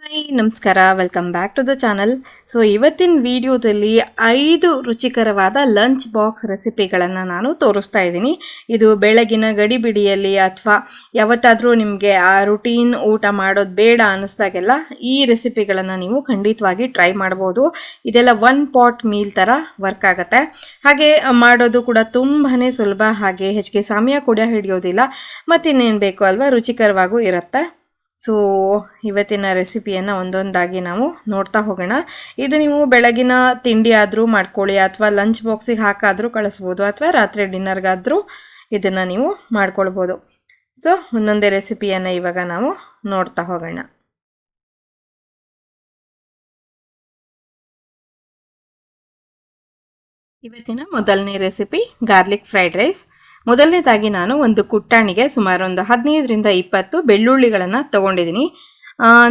Hi ನಮಸ್ಕಾರ, welcome back to the channel. So ಇವತ್ತಿನ ವಿಡಿಯೋದಲ್ಲಿ 5 ರುಚಿಕರವಾದ ಲಂಚ್ ಬಾಕ್ಸ್ ರೆಸಿಪಿಗಳನ್ನು ನಾನು ತೋರಿಸ್ತಾ ಇದ್ದೀನಿ. ಇದು ಬೆಳಗಿನ ಗಡಿಬಿಡಿಯಲ್ಲಿ ಅಥವಾ ಯಾವತ್ತಾದರೂ ನಿಮಗೆ ಆ ರುಟೀನ್ ಊಟ ಮಾಡೋದು ಬೇಡ ಅನ್ನಿಸ್ದಾಗೆಲ್ಲ ಈ ರೆಸಿಪಿಗಳನ್ನು ನೀವು ಖಂಡಿತವಾಗಿ ಟ್ರೈ ಮಾಡ್ಬೋದು. ಇದೆಲ್ಲ 1 ಪಾಟ್ ಮೀಲ್ ಥರ ವರ್ಕ್ ಆಗುತ್ತೆ. ಹಾಗೆ ಮಾಡೋದು ಕೂಡ ತುಂಬಾ ಸುಲಭ, ಹಾಗೆ ಹೆಚ್ಚಿಗೆ ಸಮಯ ಕೂಡ ಹಿಡಿಯೋದಿಲ್ಲ, ಮತ್ತಿನ್ನೇನು ಬೇಕು ಅಲ್ವಾ, ರುಚಿಕರವಾಗೂ ಇರುತ್ತೆ. ಸೊ ಇವತ್ತಿನ ರೆಸಿಪಿಯನ್ನು ಒಂದೊಂದಾಗಿ ನಾವು ನೋಡ್ತಾ ಹೋಗೋಣ. ಇದು ನೀವು ಬೆಳಗಿನ ತಿಂಡಿ ಆದರೂ ಮಾಡ್ಕೊಳ್ಳಿ, ಅಥವಾ ಲಂಚ್ ಬಾಕ್ಸಿಗೆ ಹಾಕಾದರೂ ಕಳಿಸ್ಬೋದು, ಅಥವಾ ರಾತ್ರಿ ಡಿನ್ನರ್ಗಾದರೂ ಇದನ್ನು ನೀವು ಮಾಡ್ಕೊಳ್ಬೋದು. ಸೊ ಒಂದೊಂದೇ ರೆಸಿಪಿಯನ್ನು ಇವಾಗ ನಾವು ನೋಡ್ತಾ ಹೋಗೋಣ. ಇವತ್ತಿನ ಮೊದಲನೇ ರೆಸಿಪಿ ಗಾರ್ಲಿಕ್ ಫ್ರೈಡ್ ರೈಸ್. ಮೊದಲನೇದಾಗಿ ನಾನು ಒಂದು ಕುಟ್ಟಾಣಿಗೆ ಸುಮಾರು ಒಂದು 15-20 ಬೆಳ್ಳುಳ್ಳಿಗಳನ್ನು ತೊಗೊಂಡಿದ್ದೀನಿ.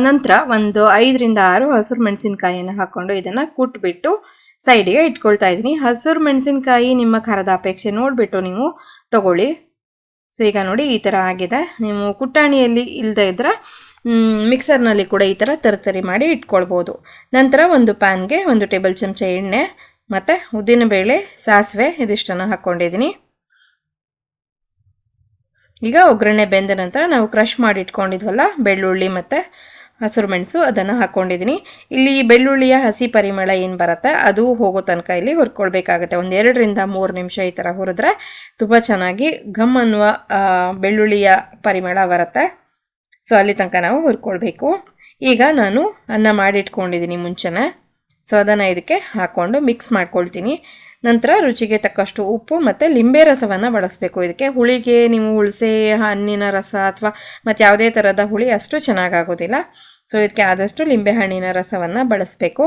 ನಂತರ ಒಂದು 5-6 ಹಸಿರು ಮೆಣಸಿನ್ಕಾಯಿಯನ್ನು ಹಾಕ್ಕೊಂಡು ಇದನ್ನು ಕುಟ್ಬಿಟ್ಟು ಸೈಡಿಗೆ ಇಟ್ಕೊಳ್ತಾ ಇದ್ದೀನಿ. ಹಸಿರು ಮೆಣಸಿನ್ಕಾಯಿ ನಿಮ್ಮ ಖಾರದ ಅಪೇಕ್ಷೆ ನೋಡಿಬಿಟ್ಟು ನೀವು ತಗೊಳ್ಳಿ. ಸೊ ಈಗ ನೋಡಿ ಈ ಥರ ಆಗಿದೆ. ನೀವು ಕುಟ್ಟಾಣಿಯಲ್ಲಿ ಇಲ್ಲದೆ ಇದ್ದರೆ ಮಿಕ್ಸರ್ನಲ್ಲಿ ಕೂಡ ಈ ಥರ ತರತರಿ ಮಾಡಿ ಇಟ್ಕೊಳ್ಬೋದು. ನಂತರ ಒಂದು ಪ್ಯಾನ್ಗೆ 1 ಟೇಬಲ್ ಚಮಚ ಎಣ್ಣೆ ಮತ್ತು ಉದ್ದಿನಬೇಳೆ, ಸಾಸಿವೆ ಇದಿಷ್ಟನ್ನು ಹಾಕ್ಕೊಂಡಿದ್ದೀನಿ. ಈಗ ಒಗ್ಗರಣೆ ಬೆಂದ ನಂತರ ನಾವು ಕ್ರಷ್ ಮಾಡಿ ಇಟ್ಕೊಂಡಿದ್ವಲ್ಲ ಬೆಳ್ಳುಳ್ಳಿ ಮತ್ತು ಹಸಿರು ಮೆಣಸು, ಅದನ್ನು ಹಾಕ್ಕೊಂಡಿದ್ದೀನಿ. ಇಲ್ಲಿ ಬೆಳ್ಳುಳ್ಳಿಯ ಹಸಿ ಪರಿಮಳ ಏನು ಬರುತ್ತೆ ಅದು ಹೋಗೋ ತನಕ ಇಲ್ಲಿ ಹುರ್ಕೊಳ್ಬೇಕಾಗುತ್ತೆ. ಒಂದು 2-3 ನಿಮಿಷ ಈ ಥರ ಹುರಿದ್ರೆ ತುಂಬ ಚೆನ್ನಾಗಿ ಘಮ್ ಅನ್ನುವ ಬೆಳ್ಳುಳ್ಳಿಯ ಪರಿಮಳ ಬರುತ್ತೆ. ಸೊ ಅಲ್ಲಿ ತನಕ ನಾವು ಹುರ್ಕೊಳ್ಬೇಕು. ಈಗ ನಾನು ಅನ್ನ ಮಾಡಿಟ್ಕೊಂಡಿದ್ದೀನಿ ಮುಂಚೆನೇ, ಸೊ ಅದನ್ನು ಇದಕ್ಕೆ ಹಾಕ್ಕೊಂಡು ಮಿಕ್ಸ್ ಮಾಡ್ಕೊಳ್ತೀನಿ. ನಂತರ ರುಚಿಗೆ ತಕ್ಕಷ್ಟು ಉಪ್ಪು ಮತ್ತು ಲಿಂಬೆ ರಸವನ್ನು ಬಳಸಬೇಕು. ಇದಕ್ಕೆ ಹುಳಿಗೆ ನೀವು ಹುಣಸೆ ಹಣ್ಣಿನ ರಸ ಅಥವಾ ಮತ್ತು ಯಾವುದೇ ಥರದ ಹುಳಿ ಅಷ್ಟು ಚೆನ್ನಾಗಾಗೋದಿಲ್ಲ. ಸೊ ಇದಕ್ಕೆ ಆದಷ್ಟು ಲಿಂಬೆ ಹಣ್ಣಿನ ರಸವನ್ನು ಬಳಸಬೇಕು.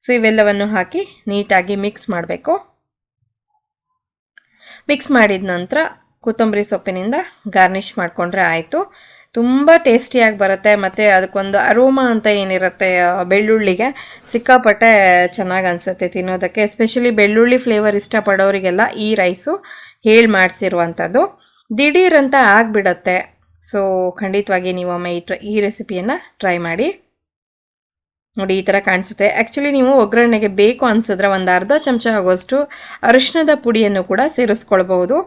ಸೊ ಇವೆಲ್ಲವನ್ನು ಹಾಕಿ ನೀಟಾಗಿ ಮಿಕ್ಸ್ ಮಾಡಬೇಕು. ಮಿಕ್ಸ್ ಮಾಡಿದ ನಂತರ ಕೊತ್ತಂಬರಿ ಸೊಪ್ಪಿನಿಂದ ಗಾರ್ನಿಷ್ ಮಾಡಿಕೊಂಡ್ರೆ ಆಯಿತು. ತುಂಬ ಟೇಸ್ಟಿಯಾಗಿ ಬರುತ್ತೆ, ಮತ್ತು ಅದಕ್ಕೊಂದು ಅರೋಮಾ ಅಂತ ಏನಿರುತ್ತೆ ಬೆಳ್ಳುಳ್ಳಿಗೆ ಸಿಕ್ಕಾಪಟ್ಟೆ ಚೆನ್ನಾಗಿ ಅನಿಸುತ್ತೆ ತಿನ್ನೋದಕ್ಕೆ. ಎಸ್ಪೆಷಲಿ ಬೆಳ್ಳುಳ್ಳಿ ಫ್ಲೇವರ್ ಇಷ್ಟಪಡೋರಿಗೆಲ್ಲ ಈ ರೈಸು ಹೇಳಿ ಮಾಡಿಸಿರುವಂಥದ್ದು. ದಿಢೀರಂತ ಆಗಿಬಿಡತ್ತೆ. ಸೊ ಖಂಡಿತವಾಗಿ ನೀವು ಒಮ್ಮೆ ಈ ರೆಸಿಪಿಯನ್ನು ಟ್ರೈ ಮಾಡಿ ನೋಡಿ. ಈ ಥರ ಕಾಣಿಸುತ್ತೆ. ಆ್ಯಕ್ಚುಲಿ ನೀವು ಒಗ್ಗರಣೆಗೆ ಬೇಕು ಅನಿಸಿದ್ರೆ ಒಂದು ಅರ್ಧ ಚಮಚ ಆಗೋಷ್ಟು ಅರಿಶಿಣದ ಪುಡಿಯನ್ನು ಕೂಡ ಸೇರಿಸ್ಕೊಳ್ಬಹುದು.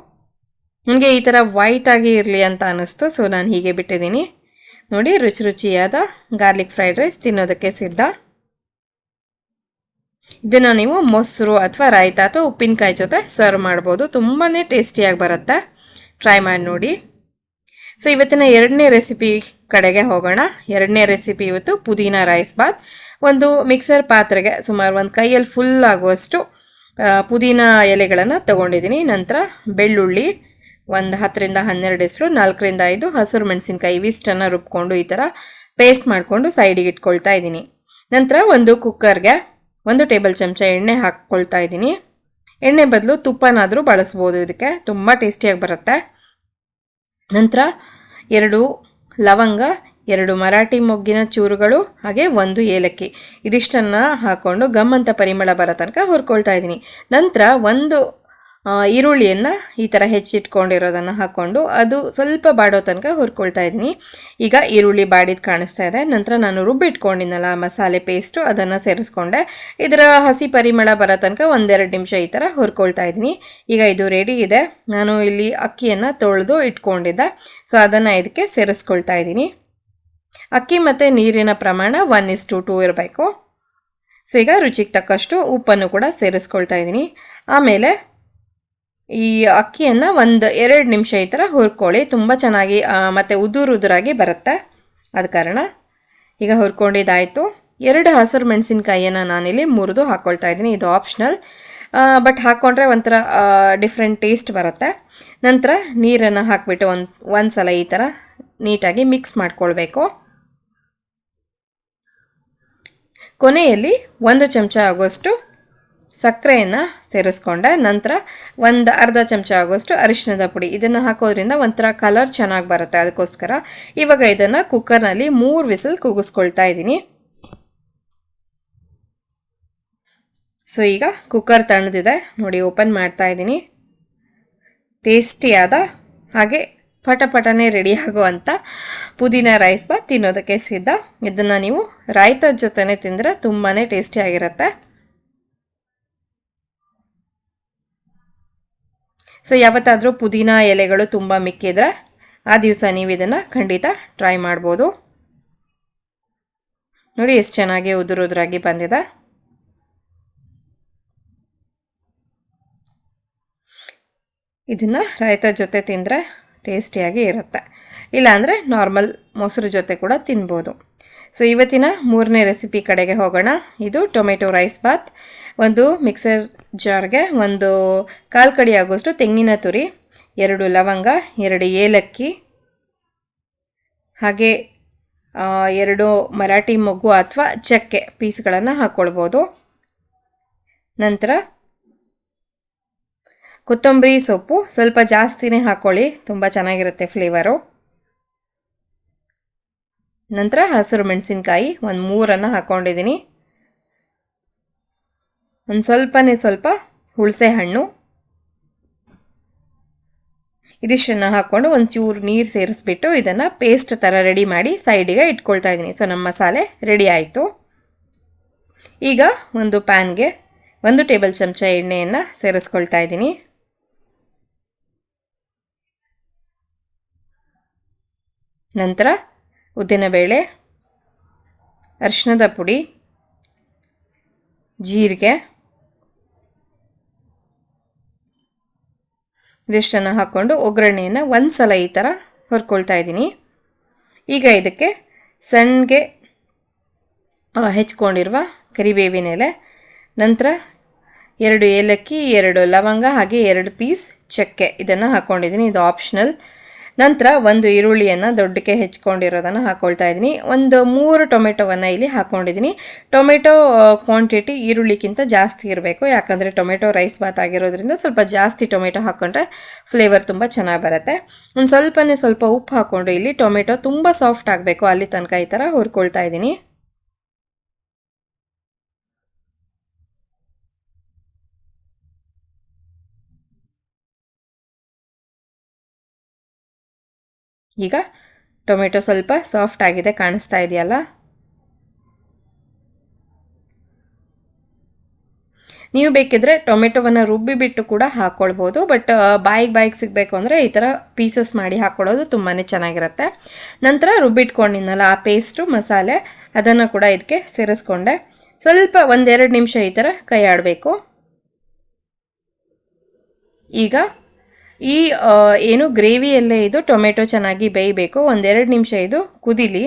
ನನಗೆ ಈ ಥರ ವೈಟಾಗಿ ಇರಲಿ ಅಂತ ಅನ್ನಿಸ್ತು, ಸೊ ನಾನು ಹೀಗೆ ಬಿಟ್ಟಿದ್ದೀನಿ. ನೋಡಿ, ರುಚಿಯಾದ ಗಾರ್ಲಿಕ್ ಫ್ರೈಡ್ ರೈಸ್ ತಿನ್ನೋದಕ್ಕೆ ಸಿದ್ಧ. ಇದನ್ನು ನೀವು ಮೊಸರು ಅಥವಾ ರಾಯ್ತ ಅಥವಾ ಉಪ್ಪಿನಕಾಯಿ ಜೊತೆ ಸರ್ವ್ ಮಾಡ್ಬೋದು. ತುಂಬಾ ಟೇಸ್ಟಿಯಾಗಿ ಬರುತ್ತೆ. ಟ್ರೈ ಮಾಡಿ ನೋಡಿ. ಸೊ ಇವತ್ತಿನ 2ನೇ ರೆಸಿಪಿ ಕಡೆಗೆ ಹೋಗೋಣ. 2ನೇ ರೆಸಿಪಿ ಇವತ್ತು ಪುದೀನ ರೈಸ್ ಬಾತ್. ಒಂದು ಮಿಕ್ಸರ್ ಪಾತ್ರೆಗೆ ಸುಮಾರು ಒಂದು ಕೈಯಲ್ಲಿ ಫುಲ್ ಆಗುವಷ್ಟು ಪುದೀನ ಎಲೆಗಳನ್ನು ತೊಗೊಂಡಿದ್ದೀನಿ. ನಂತರ ಬೆಳ್ಳುಳ್ಳಿ ಒಂದು 10-12 ಹೆಸರು, 4-5 ಹಸಿರು ಮೆಣಸಿನ್ಕಾಯಿ ಇವಿಷ್ಟನ್ನು ರುಬ್ಕೊಂಡು ಈ ಥರ ಪೇಸ್ಟ್ ಮಾಡಿಕೊಂಡು ಸೈಡಿಗೆ ಇಟ್ಕೊಳ್ತಾ ಇದ್ದೀನಿ. ನಂತರ ಒಂದು ಕುಕ್ಕರ್ಗೆ 1 ಟೇಬಲ್ ಚಮಚ ಎಣ್ಣೆ ಹಾಕ್ಕೊಳ್ತಾ ಇದ್ದೀನಿ. ಎಣ್ಣೆ ಬದಲು ತುಪ್ಪನಾದರೂ ಬಳಸ್ಬೋದು, ಇದಕ್ಕೆ ತುಂಬ ಟೇಸ್ಟಿಯಾಗಿ ಬರುತ್ತೆ. ನಂತರ 2 ಲವಂಗ, 2 ಮರಾಠಿ ಮೊಗ್ಗಿನ ಚೂರುಗಳು, ಹಾಗೆ 1 ಏಲಕ್ಕಿ ಇದಿಷ್ಟನ್ನು ಹಾಕ್ಕೊಂಡು ಗಮ್ ಅಂತ ಪರಿಮಳ ಬರೋ ತನಕ ಹುರ್ಕೊಳ್ತಾ ಇದ್ದೀನಿ. ನಂತರ 1 ಈರುಳ್ಳಿಯನ್ನು ಈ ಥರ ಹೆಚ್ಚಿಟ್ಕೊಂಡಿರೋದನ್ನು ಹಾಕ್ಕೊಂಡು ಅದು ಸ್ವಲ್ಪ ಬಾಡೋ ತನಕ ಹುರ್ಕೊಳ್ತಾ ಇದ್ದೀನಿ. ಈಗ ಈರುಳ್ಳಿ ಬಾಡಿದ್ದು ಕಾಣಿಸ್ತಾ ಇದೆ. ನಂತರ ನಾನು ರುಬ್ಬಿಟ್ಕೊಂಡಿದ್ನಲ್ಲ ಮಸಾಲೆ ಪೇಸ್ಟು, ಅದನ್ನು ಸೇರಿಸ್ಕೊಂಡೆ. ಇದರ ಹಸಿ ಪರಿಮಳ ಬರೋ ತನಕ 1-2 ನಿಮಿಷ ಈ ಥರ ಹುರ್ಕೊಳ್ತಾ ಇದ್ದೀನಿ. ಈಗ ಇದು ರೆಡಿ ಇದೆ. ನಾನು ಇಲ್ಲಿ ಅಕ್ಕಿಯನ್ನು ತೊಳೆದು ಇಟ್ಕೊಂಡಿದ್ದೆ, ಸೊ ಅದನ್ನು ಇದಕ್ಕೆ ಸೇರಿಸ್ಕೊಳ್ತಾ ಇದ್ದೀನಿ. ಅಕ್ಕಿ ಮತ್ತು ನೀರಿನ ಪ್ರಮಾಣ 1:2 ಇರಬೇಕು. ಸೊ ಈಗ ರುಚಿಗೆ ತಕ್ಕಷ್ಟು ಉಪ್ಪನ್ನು ಕೂಡ ಸೇರಿಸ್ಕೊಳ್ತಾ ಇದ್ದೀನಿ. ಆಮೇಲೆ ಈ ಅಕ್ಕಿಯನ್ನು 1-2 ನಿಮಿಷ ಈ ಥರ ಹುರ್ಕೊಳ್ಳಿ. ತುಂಬ ಚೆನ್ನಾಗಿ ಮತ್ತು ಉದುರಾಗಿ ಬರುತ್ತೆ, ಆದ ಕಾರಣ ಈಗ ಹುರ್ಕೊಂಡಿದ್ದಾಯಿತು. 2 ಹಸಿರು ಮೆಣಸಿನ್ಕಾಯಿಯನ್ನು ನಾನಿಲ್ಲಿ ಮುರಿದು ಹಾಕ್ಕೊಳ್ತಾ ಇದ್ದೀನಿ. ಇದು ಆಪ್ಷನಲ್, ಬಟ್ ಹಾಕ್ಕೊಂಡ್ರೆ ಒಂಥರ ಡಿಫ್ರೆಂಟ್ ಟೇಸ್ಟ್ ಬರುತ್ತೆ. ನಂತರ ನೀರನ್ನು ಹಾಕಿಬಿಟ್ಟು ಒಂದು ಸಲ ಈ ಥರ ನೀಟಾಗಿ ಮಿಕ್ಸ್ ಮಾಡ್ಕೊಳ್ಬೇಕು. ಕೊನೆಯಲ್ಲಿ 1 ಚಮಚ ಆಗುವಷ್ಟು ಸಕ್ಕರೆಯನ್ನು ಸೇರಿಸ್ಕೊಂಡೆ. ನಂತರ ಒಂದು ಅರ್ಧ ಚಮಚ ಆಗುವಷ್ಟು ಅರಿಶಿಣದ ಪುಡಿ, ಇದನ್ನು ಹಾಕೋದ್ರಿಂದ ಒಂಥರ ಕಲರ್ ಚೆನ್ನಾಗಿ ಬರುತ್ತೆ, ಅದಕ್ಕೋಸ್ಕರ. ಇವಾಗ ಇದನ್ನು ಕುಕ್ಕರ್ನಲ್ಲಿ 3 ವಿಸಿಲ್ ಕೂಗಿಸ್ಕೊಳ್ತಾ ಇದ್ದೀನಿ. ಸೊ ಈಗ ಕುಕ್ಕರ್ ತಣ್ಣದಿದೆ ನೋಡಿ, ಓಪನ್ ಮಾಡ್ತಾ ಇದ್ದೀನಿ. ಟೇಸ್ಟಿಯಾದ ಹಾಗೆ ಪಟಪಟನೆ ರೆಡಿ ಆಗುವಂಥ ಪುದೀನ ರೈಸ್ ಬಾತ್ ತಿನ್ನೋದಕ್ಕೆ ಸಿದ್ಧ. ಇದನ್ನು ನೀವು ರಾಯ್ತದ ಜೊತೆನೇ ತಿಂದರೆ ತುಂಬಾ ಟೇಸ್ಟಿಯಾಗಿರುತ್ತೆ. ಸೊ ಯಾವತ್ತಾದರೂ ಪುದೀನ ಎಲೆಗಳು ತುಂಬ ಮಿಕ್ಕಿದ್ರೆ ಆ ದಿವಸ ನೀವು ಇದನ್ನು ಖಂಡಿತ ಟ್ರೈ ಮಾಡ್ಬೋದು. ನೋಡಿ ಎಷ್ಟು ಚೆನ್ನಾಗಿ ಉದುರಾಗಿ ಬಂದಿದೆ. ಇದನ್ನು ರಾಯ್ತದ ಜೊತೆ ತಿಂದರೆ ಟೇಸ್ಟಿಯಾಗಿ ಇರುತ್ತೆ, ಇಲ್ಲಾಂದರೆ ನಾರ್ಮಲ್ ಮೊಸರು ಜೊತೆ ಕೂಡ ತಿನ್ಬೋದು. ಸೊ ಇವತ್ತಿನ 3ನೇ ರೆಸಿಪಿ ಕಡೆಗೆ ಹೋಗೋಣ. ಇದು ಟೊಮೆಟೊ ರೈಸ್ ಬಾತ್. ಒಂದು ಮಿಕ್ಸರ್ ಜಾರ್ಗೆ 1/4 ಕಡಿ ಆಗೋಷ್ಟು ತೆಂಗಿನ ತುರಿ, 2 ಲವಂಗ, 2 ಏಲಕ್ಕಿ, ಹಾಗೆ 2 ಮರಾಠಿ ಮೊಗ್ಗು ಅಥವಾ ಚಕ್ಕೆ ಪೀಸ್ಗಳನ್ನು ಹಾಕ್ಕೊಳ್ಬೋದು. ನಂತರ ಕೊತ್ತಂಬರಿ ಸೊಪ್ಪು ಸ್ವಲ್ಪ ಜಾಸ್ತಿನೇ ಹಾಕ್ಕೊಳ್ಳಿ, ತುಂಬ ಚೆನ್ನಾಗಿರುತ್ತೆ ಫ್ಲೇವರು. ನಂತರ ಹಸಿರು ಮೆಣಸಿನ್ಕಾಯಿ 3 ಹಾಕ್ಕೊಂಡಿದ್ದೀನಿ. ಸ್ವಲ್ಪ ಹುಣಸೆ ಹಣ್ಣು, ಇದಿಷ್ಟನ್ನು ಹಾಕ್ಕೊಂಡು ಒಂಚೂರು ನೀರು ಸೇರಿಸ್ಬಿಟ್ಟು ಇದನ್ನು ಪೇಸ್ಟ್ ಥರ ರೆಡಿ ಮಾಡಿ ಸೈಡಿಗೆ ಇಟ್ಕೊಳ್ತಾ ಇದ್ದೀನಿ. ಸೊ ನಮ್ಮ ಮಸಾಲೆ ರೆಡಿ ಆಯಿತು. ಈಗ ಒಂದು ಪ್ಯಾನ್ಗೆ 1 ಟೇಬಲ್ ಚಮಚ ಎಣ್ಣೆಯನ್ನು ಸೇರಿಸ್ಕೊಳ್ತಾ ಇದ್ದೀನಿ. ನಂತರ ಉದ್ದಿನಬೇಳೆ, ಅರಿಶಿಣದ ಪುಡಿ, ಜೀರಿಗೆ ಇದಿಷ್ಟನ್ನು ಹಾಕ್ಕೊಂಡು ಒಗ್ಗರಣೆಯನ್ನು ಒಂದು ಸಲ ಈ ಥರ ಹುರ್ಕೊಳ್ತಾ ಇದ್ದೀನಿ. ಈಗ ಇದಕ್ಕೆ ಸಣ್ಣಗೆ ಹೆಚ್ಕೊಂಡಿರುವ ಕರಿಬೇವಿನ ಎಲೆ, ನಂತರ 2 ಏಲಕ್ಕಿ, 2 ಲವಂಗ, ಹಾಗೆ 2 ಪೀಸ್ ಚಕ್ಕೆ ಇದನ್ನು ಹಾಕ್ಕೊಂಡಿದ್ದೀನಿ. ಇದು ಆಪ್ಷನಲ್. ನಂತರ 1 ಈರುಳ್ಳಿಯನ್ನು ದೊಡ್ಡಕ್ಕೆ ಹೆಚ್ಕೊಂಡಿರೋದನ್ನು ಹಾಕ್ಕೊಳ್ತಾ ಇದ್ದೀನಿ. 3 ಟೊಮೆಟೊವನ್ನು ಇಲ್ಲಿ ಹಾಕ್ಕೊಂಡಿದ್ದೀನಿ. ಟೊಮೆಟೊ ಕ್ವಾಂಟಿಟಿ ಈರುಳ್ಳಿಗಿಂತ ಜಾಸ್ತಿ ಇರಬೇಕು, ಯಾಕಂದರೆ ಟೊಮೆಟೊ ರೈಸ್ ಬಾತ್ ಆಗಿರೋದ್ರಿಂದ ಸ್ವಲ್ಪ ಜಾಸ್ತಿ ಟೊಮೆಟೊ ಹಾಕ್ಕೊಂಡ್ರೆ ಫ್ಲೇವರ್ ತುಂಬ ಚೆನ್ನಾಗಿ ಬರುತ್ತೆ. ಸ್ವಲ್ಪ ಉಪ್ಪು ಹಾಕ್ಕೊಂಡು ಇಲ್ಲಿ ಟೊಮೆಟೊ ತುಂಬ ಸಾಫ್ಟ್ ಆಗಬೇಕು ಅಲ್ಲಿ ತನಕ ಈ ಥರ ಹುರ್ಕೊಳ್ತಾ ಇದ್ದೀನಿ. ಈಗ ಟೊಮೆಟೊ ಸ್ವಲ್ಪ ಸಾಫ್ಟ್ ಆಗಿದೆ, ಕಾಣಿಸ್ತಾ ಇದೆಯಲ್ಲ. ನೀವು ಬೇಕಿದ್ರೆ ಟೊಮೆಟೊವನ್ನು ರುಬ್ಬಿಬಿಟ್ಟು ಕೂಡ ಹಾಕ್ಕೊಳ್ಬೋದು, ಬಟ್ ಬಾಯಿಗೆ ಸಿಗಬೇಕು ಅಂದರೆ ಈ ಥರ ಪೀಸಸ್ ಮಾಡಿ ಹಾಕ್ಕೊಳ್ಳೋದು ತುಂಬಾ ಚೆನ್ನಾಗಿರುತ್ತೆ. ನಂತರ ರುಬ್ಬಿಟ್ಕೊಂಡಿದ್ನಲ್ಲ ಆ ಪೇಸ್ಟು ಮಸಾಲೆ ಅದನ್ನು ಕೂಡ ಇದಕ್ಕೆ ಸೇರಿಸ್ಕೊಂಡೆ. ಸ್ವಲ್ಪ 1-2 ನಿಮಿಷ ಈ ಥರ ಕೈ ಆಡಬೇಕು. ಈಗ ಈ ಏನು ಗ್ರೇವಿಯಲ್ಲೇ ಇದು ಟೊಮೆಟೊ ಚೆನ್ನಾಗಿ ಬೇಯಬೇಕು, 1-2 ನಿಮಿಷ ಇದು ಕುದೀಲಿ.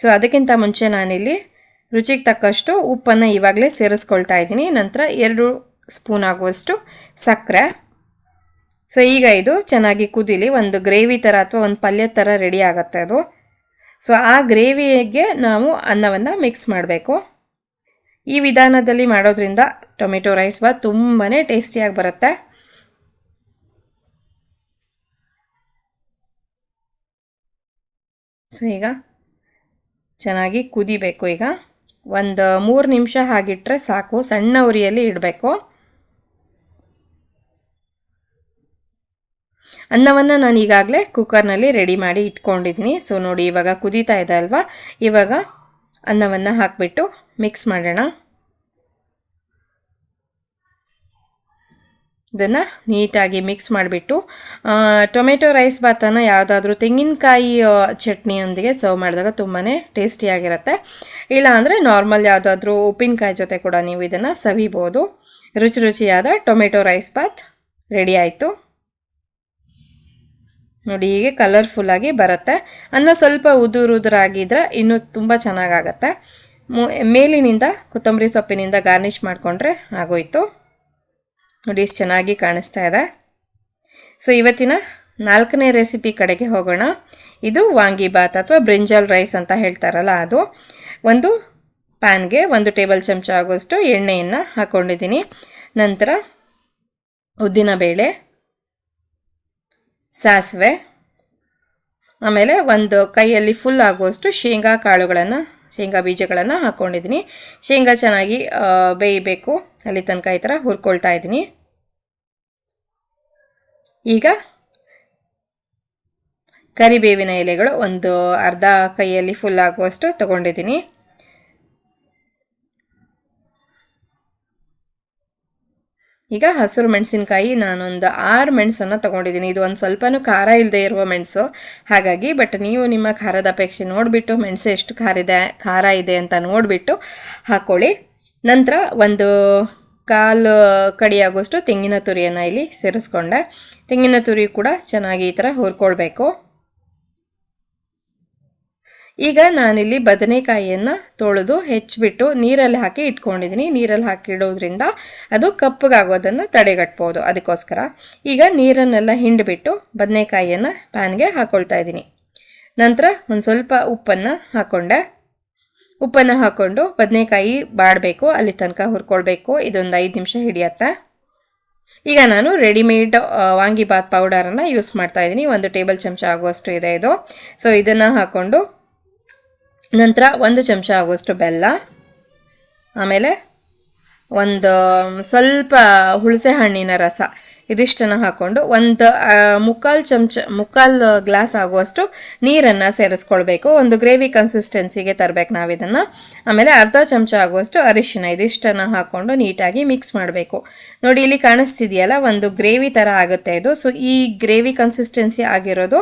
ಸೊ ಅದಕ್ಕಿಂತ ಮುಂಚೆ ನಾನಿಲ್ಲಿ ರುಚಿಗೆ ತಕ್ಕಷ್ಟು ಉಪ್ಪನ್ನು ಇವಾಗಲೇ ಸೇರಿಸ್ಕೊಳ್ತಾ ಇದ್ದೀನಿ. ನಂತರ 2 ಸ್ಪೂನ್ ಆಗುವಷ್ಟು ಸಕ್ಕರೆ. ಸೊ ಈಗ ಇದು ಚೆನ್ನಾಗಿ ಕುದೀಲಿ, ಒಂದು ಗ್ರೇವಿ ಥರ ಅಥವಾ ಒಂದು ಪಲ್ಯ ಥರ ರೆಡಿ ಆಗುತ್ತೆ ಅದು. ಸೊ ಆ ಗ್ರೇವಿಗೆ ನಾವು ಅನ್ನವನ್ನು ಮಿಕ್ಸ್ ಮಾಡಬೇಕು. ಈ ವಿಧಾನದಲ್ಲಿ ಮಾಡೋದ್ರಿಂದ ಟೊಮೆಟೊ ರೈಸ್ ಬಾತ್ ತುಂಬಾ ಟೇಸ್ಟಿಯಾಗಿ ಬರುತ್ತೆ. ಸೊ ಈಗ ಚೆನ್ನಾಗಿ ಕುದಿಬೇಕು. ಈಗ 3 ನಿಮಿಷ ಹಾಗಿಟ್ರೆ ಸಾಕು, ಸಣ್ಣ ಉರಿಯಲ್ಲಿ ಇಡಬೇಕು. ಅನ್ನವನ್ನು ನಾನು ಈಗಾಗಲೇ ಕುಕ್ಕರ್ನಲ್ಲಿ ರೆಡಿ ಮಾಡಿ ಇಟ್ಕೊಂಡಿದ್ದೀನಿ. ಸೊ ನೋಡಿ ಇವಾಗ ಕುದೀತಾ ಇದೆ ಅಲ್ವಾ, ಇವಾಗ ಅನ್ನವನ್ನು ಹಾಕಿಬಿಟ್ಟು ಮಿಕ್ಸ್ ಮಾಡೋಣ. ಇದನ್ನು ನೀಟಾಗಿ ಮಿಕ್ಸ್ ಮಾಡಿಬಿಟ್ಟು ಟೊಮೆಟೊ ರೈಸ್ ಬಾತನ್ನು ಯಾವುದಾದ್ರೂ ತೆಂಗಿನಕಾಯಿ ಚಟ್ನಿಯೊಂದಿಗೆ ಸರ್ವ್ ಮಾಡಿದಾಗ ತುಂಬಾ ಟೇಸ್ಟಿಯಾಗಿರುತ್ತೆ. ಇಲ್ಲ ಅಂದರೆ ನಾರ್ಮಲ್ ಯಾವುದಾದ್ರೂ ಉಪ್ಪಿನಕಾಯಿ ಜೊತೆ ಕೂಡ ನೀವು ಇದನ್ನು ಸವಿಬೋದು. ರುಚಿಯಾದ ಟೊಮೆಟೊ ರೈಸ್ ಬಾತ್ ರೆಡಿ ಆಯಿತು. ನೋಡಿ ಹೀಗೆ ಕಲರ್ಫುಲ್ಲಾಗಿ ಬರುತ್ತೆ. ಅನ್ನ ಸ್ವಲ್ಪ ಉದುರಾಗಿದ್ದರೆ ಇನ್ನೂ ತುಂಬ ಚೆನ್ನಾಗಾಗತ್ತೆ. ಮೇಲಿನಿಂದ ಕೊತ್ತಂಬರಿ ಸೊಪ್ಪಿನಿಂದ ಗಾರ್ನಿಷ್ ಮಾಡಿಕೊಂಡ್ರೆ ಆಗೋಯ್ತು. ನೋಡಿ ಎಷ್ಟು ಚೆನ್ನಾಗಿ ಕಾಣಿಸ್ತಾ ಇದೆ. ಸೊ ಇವತ್ತಿನ 4ನೇ ರೆಸಿಪಿ ಕಡೆಗೆ ಹೋಗೋಣ. ಇದು ವಾಂಗಿಬಾತ್ ಅಥವಾ ಬ್ರಿಂಜಾಲ್ ರೈಸ್ ಅಂತ ಹೇಳ್ತಾರಲ್ಲ ಅದು. ಒಂದು ಪ್ಯಾನ್ಗೆ 1 ಟೇಬಲ್ ಚಮಚ ಆಗುವಷ್ಟು ಎಣ್ಣೆಯನ್ನು ಹಾಕ್ಕೊಂಡಿದ್ದೀನಿ. ನಂತರ ಉದ್ದಿನಬೇಳೆ, ಸಾಸಿವೆ, ಆಮೇಲೆ ಒಂದು ಕೈಯಲ್ಲಿ ಫುಲ್ ಆಗುವಷ್ಟು ಶೇಂಗಾ ಬೀಜಗಳನ್ನು ಹಾಕ್ಕೊಂಡಿದ್ದೀನಿ. ಶೇಂಗಾ ಚೆನ್ನಾಗಿ ಬೇಯಬೇಕು, ಅಲ್ಲಿ ತನಕ ಈ ಥರ ಹುರ್ಕೊಳ್ತಾ ಇದ್ದೀನಿ. ಈಗ ಕರಿಬೇವಿನ ಎಲೆಗಳು ಒಂದು ಅರ್ಧ ಕೈಯಲ್ಲಿ ಫುಲ್ ಆಗುವಷ್ಟು ತಗೊಂಡಿದ್ದೀನಿ. ಈಗ ಹಸಿರು ಮೆಣಸಿನಕಾಯಿ ನಾನೊಂದು 6 ಮೆಣಸನ್ನು ತೊಗೊಂಡಿದ್ದೀನಿ. ಇದು ಒಂದು ಸ್ವಲ್ಪನೂ ಖಾರ ಇಲ್ಲದೆ ಇರುವ ಮೆಣಸು, ಹಾಗಾಗಿ ಬಟ್ ನೀವು ನಿಮ್ಮ ಖಾರದ ಅಪೇಕ್ಷೆ ನೋಡಿಬಿಟ್ಟು ಮೆಣಸು ಎಷ್ಟು ಖಾರ ಇದೆ ಅಂತ ನೋಡಿಬಿಟ್ಟು ಹಾಕ್ಕೊಳ್ಳಿ. ನಂತರ ಒಂದು 1/4 ಕಡಿಯಾಗುವಷ್ಟು ತೆಂಗಿನ ತುರಿಯನ್ನು ಇಲ್ಲಿ ಸೇರಿಸ್ಕೊಂಡೆ. ತೆಂಗಿನ ತುರಿ ಕೂಡ ಚೆನ್ನಾಗಿ ಈ ಥರ ಹುರ್ಕೊಳ್ಬೇಕು. ಈಗ ನಾನಿಲ್ಲಿ ಬದನೆಕಾಯಿಯನ್ನು ತೊಳೆದು ಹೆಚ್ಚಿಬಿಟ್ಟು ನೀರಲ್ಲಿ ಹಾಕಿ ಇಟ್ಕೊಂಡಿದ್ದೀನಿ. ನೀರಲ್ಲಿ ಹಾಕಿ ಇಡೋದ್ರಿಂದ ಅದು ಕಪ್ಪಗಾಗೋದನ್ನು ತಡೆಗಟ್ಬೋದು, ಅದಕ್ಕೋಸ್ಕರ ಈಗ ನೀರನ್ನೆಲ್ಲ ಹಿಂಡಿಬಿಟ್ಟು ಬದನೆಕಾಯಿಯನ್ನು ಪ್ಯಾನ್ಗೆ ಹಾಕ್ಕೊಳ್ತಾ ಇದ್ದೀನಿ. ನಂತರ ಒಂದು ಸ್ವಲ್ಪ ಉಪ್ಪನ್ನು ಹಾಕ್ಕೊಂಡು ಬದನೆಕಾಯಿ ಬಾಡಬೇಕು, ಅಲ್ಲಿ ತನಕ ಹುರ್ಕೊಳ್ಬೇಕು. ಇದೊಂದು 5 ನಿಮಿಷ ಹಿಡಿಯತ್ತೆ. ಈಗ ನಾನು ರೆಡಿಮೇಡ್ ವಾಂಗಿಬಾತ್ ಪೌಡರನ್ನು ಯೂಸ್ ಮಾಡ್ತಾ ಇದ್ದೀನಿ. 1 ಟೇಬಲ್ ಚಮಚ ಆಗುವಷ್ಟು ಇದೆ ಇದು. ಸೊ ಇದನ್ನು ಹಾಕ್ಕೊಂಡು ನಂತರ 1 ಚಮಚ ಆಗುವಷ್ಟು ಬೆಲ್ಲ, ಆಮೇಲೆ ಒಂದು ಸ್ವಲ್ಪ ಹುಣಸೆ ಹಣ್ಣಿನ ರಸ, ಇದಿಷ್ಟನ್ನು ಹಾಕ್ಕೊಂಡು ಒಂದು ಮುಕ್ಕಾಲು ಗ್ಲಾಸ್ ಆಗುವಷ್ಟು ನೀರನ್ನು ಸೇರಿಸ್ಕೊಳ್ಬೇಕು. ಒಂದು ಗ್ರೇವಿ ಕನ್ಸಿಸ್ಟೆನ್ಸಿಗೆ ತರಬೇಕು ನಾವಿದನ್ನು. ಆಮೇಲೆ ಅರ್ಧ ಚಮಚ ಆಗುವಷ್ಟು ಅರಿಶಿನ, ಇದಿಷ್ಟನ್ನು ಹಾಕ್ಕೊಂಡು ನೀಟಾಗಿ ಮಿಕ್ಸ್ ಮಾಡಬೇಕು. ನೋಡಿ ಇಲ್ಲಿ ಕಾಣಿಸ್ತಿದೆಯಲ್ಲ, ಒಂದು ಗ್ರೇವಿ ಥರ ಆಗುತ್ತೆ ಇದು. ಸೊ ಈ ಗ್ರೇವಿ ಕನ್ಸಿಸ್ಟೆನ್ಸಿ ಆಗಿರೋದು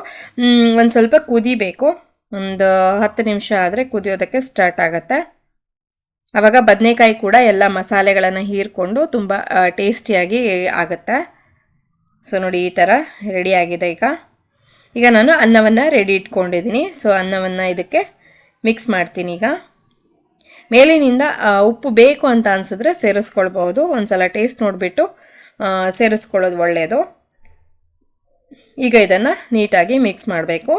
ಒಂದು ಸ್ವಲ್ಪ ಕುದಿಬೇಕು. ಒಂದು 10 ನಿಮಿಷ ಆದರೆ ಕುದಿಯೋದಕ್ಕೆ ಸ್ಟಾರ್ಟ್ ಆಗುತ್ತೆ. ಆವಾಗ ಬದನೆಕಾಯಿ ಕೂಡ ಎಲ್ಲ ಮಸಾಲೆಗಳನ್ನು ಹೀರ್ಕೊಂಡು ತುಂಬ ಟೇಸ್ಟಿಯಾಗಿ ಆಗುತ್ತೆ. ಸೊ ನೋಡಿ ಈ ಥರ ರೆಡಿ ಆಗಿದೆ. ಈಗ ನಾನು ಅನ್ನವನ್ನು ರೆಡಿ ಇಟ್ಕೊಂಡಿದ್ದೀನಿ. ಸೊ ಅನ್ನವನ್ನು ಇದಕ್ಕೆ ಮಿಕ್ಸ್ ಮಾಡ್ತೀನಿ. ಈಗ ಮೇಲಿನಿಂದ ಉಪ್ಪು ಬೇಕು ಅಂತ ಅನಿಸಿದ್ರೆ ಸೇರಿಸ್ಕೊಳ್ಬೋದು. ಒಂದು ಸಲ ಟೇಸ್ಟ್ ನೋಡಿಬಿಟ್ಟು ಸೇರಿಸ್ಕೊಳ್ಳೋದು ಒಳ್ಳೆಯದು. ಈಗ ಇದನ್ನು ನೀಟಾಗಿ ಮಿಕ್ಸ್ ಮಾಡಬೇಕು.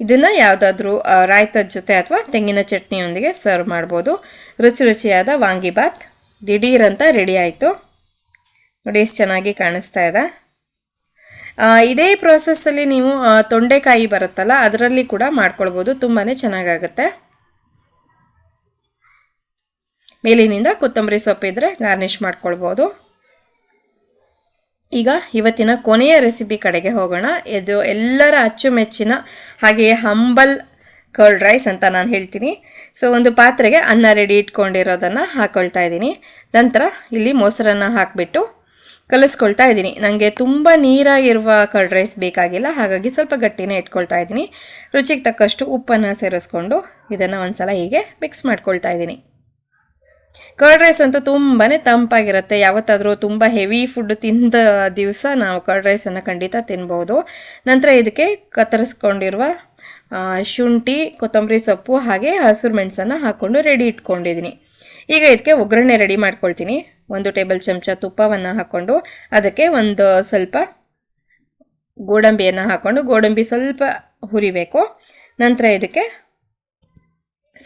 ಇದನ್ನು ಯಾವುದಾದ್ರೂ ರಾಯ್ತದ ಜೊತೆ ಅಥವಾ ತೆಂಗಿನ ಚಟ್ನಿಯೊಂದಿಗೆ ಸರ್ವ್ ಮಾಡ್ಬೋದು. ರುಚಿಯಾದ ವಾಂಗಿಬಾತ್ ದಿಢೀರಂತ ರೆಡಿ ಆಯಿತು. ನೋಡಿ ಎಷ್ಟು ಚೆನ್ನಾಗಿ ಕಾಣಿಸ್ತಾ ಇದೆ. ಇದೇ ಪ್ರೋಸೆಸ್ಸಲ್ಲಿ ನೀವು ತೊಂಡೆಕಾಯಿ ಬರುತ್ತಲ್ಲ, ಅದರಲ್ಲಿ ಕೂಡ ಮಾಡ್ಕೊಳ್ಬೋದು, ತುಂಬಾ ಚೆನ್ನಾಗಾಗುತ್ತೆ. ಮೇಲಿನಿಂದ ಕೊತ್ತಂಬರಿ ಸೊಪ್ಪಿದ್ರೆ ಗಾರ್ನಿಷ್ ಮಾಡ್ಕೊಳ್ಬೋದು. ಈಗ ಇವತ್ತಿನ ಕೊನೆಯ ರೆಸಿಪಿ ಕಡೆಗೆ ಹೋಗೋಣ. ಇದು ಎಲ್ಲರ ಅಚ್ಚುಮೆಚ್ಚಿನ ಹಾಗೆಯೇ ಹಂಬಲ್ ಕರ್ಡ್ ರೈಸ್ ಅಂತ ನಾನು ಹೇಳ್ತೀನಿ. ಸೊ ಒಂದು ಪಾತ್ರೆಗೆ ಅನ್ನ ರೆಡಿ ಇಟ್ಕೊಂಡಿರೋದನ್ನು ಹಾಕ್ಕೊಳ್ತಾ ಇದ್ದೀನಿ. ನಂತರ ಇಲ್ಲಿ ಮೊಸರನ್ನು ಹಾಕಿಬಿಟ್ಟು ಕಲಿಸ್ಕೊಳ್ತಾ ಇದ್ದೀನಿ. ನನಗೆ ತುಂಬ ನೀರಾಗಿರುವ ಕರ್ಡ್ ರೈಸ್ ಬೇಕಾಗಿಲ್ಲ, ಹಾಗಾಗಿ ಸ್ವಲ್ಪ ಗಟ್ಟಿನೇ ಇಟ್ಕೊಳ್ತಾ ಇದ್ದೀನಿ. ರುಚಿಗೆ ತಕ್ಕಷ್ಟು ಉಪ್ಪನ್ನು ಸೇರಿಸ್ಕೊಂಡು ಇದನ್ನು ಒಂದು ಸಲ ಹೀಗೆ ಮಿಕ್ಸ್ ಮಾಡ್ಕೊಳ್ತಾ ಇದ್ದೀನಿ. ಕರ್ಡ್ ರೈಸ್ ಅಂತೂ ತುಂಬಾ ತಂಪಾಗಿರುತ್ತೆ. ಯಾವತ್ತಾದರೂ ತುಂಬ ಹೆವಿ ಫುಡ್ ತಿಂದ ದಿವಸ ನಾವು ಕರ್ಡ್ ರೈಸನ್ನು ಖಂಡಿತ ತಿನ್ಬೋದು. ನಂತರ ಇದಕ್ಕೆ ಕತ್ತರಿಸ್ಕೊಂಡಿರುವ ಶುಂಠಿ, ಕೊತ್ತಂಬರಿ ಸೊಪ್ಪು ಹಾಗೆ ಹಸಿರು ಮೆಣಸನ್ನು ಹಾಕ್ಕೊಂಡು ರೆಡಿ ಇಟ್ಕೊಂಡಿದ್ದೀನಿ. ಈಗ ಇದಕ್ಕೆ ಒಗ್ಗರಣೆ ರೆಡಿ ಮಾಡ್ಕೊಳ್ತೀನಿ. 1 ಟೇಬಲ್ ಚಮಚ ತುಪ್ಪವನ್ನು ಹಾಕ್ಕೊಂಡು ಅದಕ್ಕೆ ಒಂದು ಸ್ವಲ್ಪ ಗೋಡಂಬಿಯನ್ನು ಹಾಕ್ಕೊಂಡು ಗೋಡಂಬಿ ಸ್ವಲ್ಪ ಹುರಿಬೇಕು. ನಂತರ ಇದಕ್ಕೆ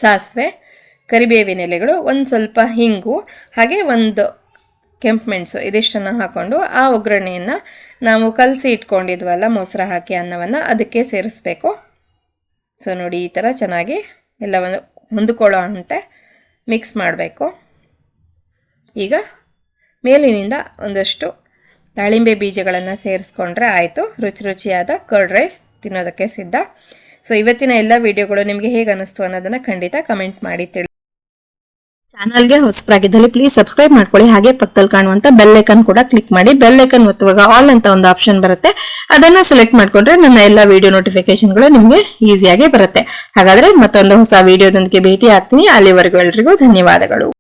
ಸಾಸಿವೆ, ಕರಿಬೇವಿನ ಎಲೆಗಳು, ಒಂದು ಸ್ವಲ್ಪ ಹಿಂಗು ಹಾಗೆ ಒಂದು ಕೆಂಪು ಮೆಣಸು, ಇದಿಷ್ಟನ್ನು ಹಾಕ್ಕೊಂಡು ಆ ಒಗ್ಗರಣೆಯನ್ನು ನಾವು ಕಲಸಿ ಇಟ್ಕೊಂಡಿದ್ವಲ್ಲ ಮೊಸರು ಹಾಕಿ ಅನ್ನವನ್ನು ಅದಕ್ಕೆ ಸೇರಿಸ್ಬೇಕು. ಸೊ ನೋಡಿ ಈ ಥರ ಚೆನ್ನಾಗಿ ಎಲ್ಲವನ್ನು ಹೊಂದಿಕೊಳ್ಳೋ ಅಂತೆ ಮಿಕ್ಸ್ ಮಾಡಬೇಕು. ಈಗ ಮೇಲಿನಿಂದ ಒಂದಷ್ಟು ದಾಳಿಂಬೆ ಬೀಜಗಳನ್ನು ಸೇರಿಸ್ಕೊಂಡ್ರೆ ಆಯಿತು. ರುಚಿಯಾದ ಕರ್ಡ್ ರೈಸ್ ತಿನ್ನೋದಕ್ಕೆ ಸಿದ್ಧ. ಸೊ ಇವತ್ತಿನ ಎಲ್ಲ ವಿಡಿಯೋಗಳು ನಿಮಗೆ ಹೇಗೆ ಅನ್ನಿಸ್ತು ಅನ್ನೋದನ್ನು ಖಂಡಿತ ಕಮೆಂಟ್ ಮಾಡಿ ತಿಳಿ. ಚಾನಲ್ಗೆ ಹೊಸಬರಾಗಿದ್ದಲ್ಲಿ ಪ್ಲೀಸ್ ಸಬ್ಸ್ಕ್ರೈಬ್ ಮಾಡ್ಕೊಳ್ಳಿ. ಹಾಗೆ ಪಕ್ಕದಲ್ಲಿ ಕಾಣುವಂತ ಬೆಲ್ ಐಕನ್ ಕೂಡ ಕ್ಲಿಕ್ ಮಾಡಿ. ಬೆಲ್ ಐಕನ್ ಒತ್ತುವಾಗ ಆಲ್ ಅಂತ ಒಂದು ಆಪ್ಷನ್ ಬರುತ್ತೆ, ಅದನ್ನ ಸೆಲೆಕ್ಟ್ ಮಾಡ್ಕೊಂಡ್ರೆ ನನ್ನ ಎಲ್ಲ ವಿಡಿಯೋ ನೋಟಿಫಿಕೇಶನ್ಗಳು ನಿಮಗೆ ಈಸಿಯಾಗಿ ಬರುತ್ತೆ. ಹಾಗಾದ್ರೆ ಮತ್ತೊಂದು ಹೊಸ ವಿಡಿಯೋದೊಂದಿಗೆ ಭೇಟಿ ಆಗ್ತೀನಿ. ಅಲ್ಲಿವರೆಗೂ ಎಲ್ರಿಗೂ ಧನ್ಯವಾದಗಳು.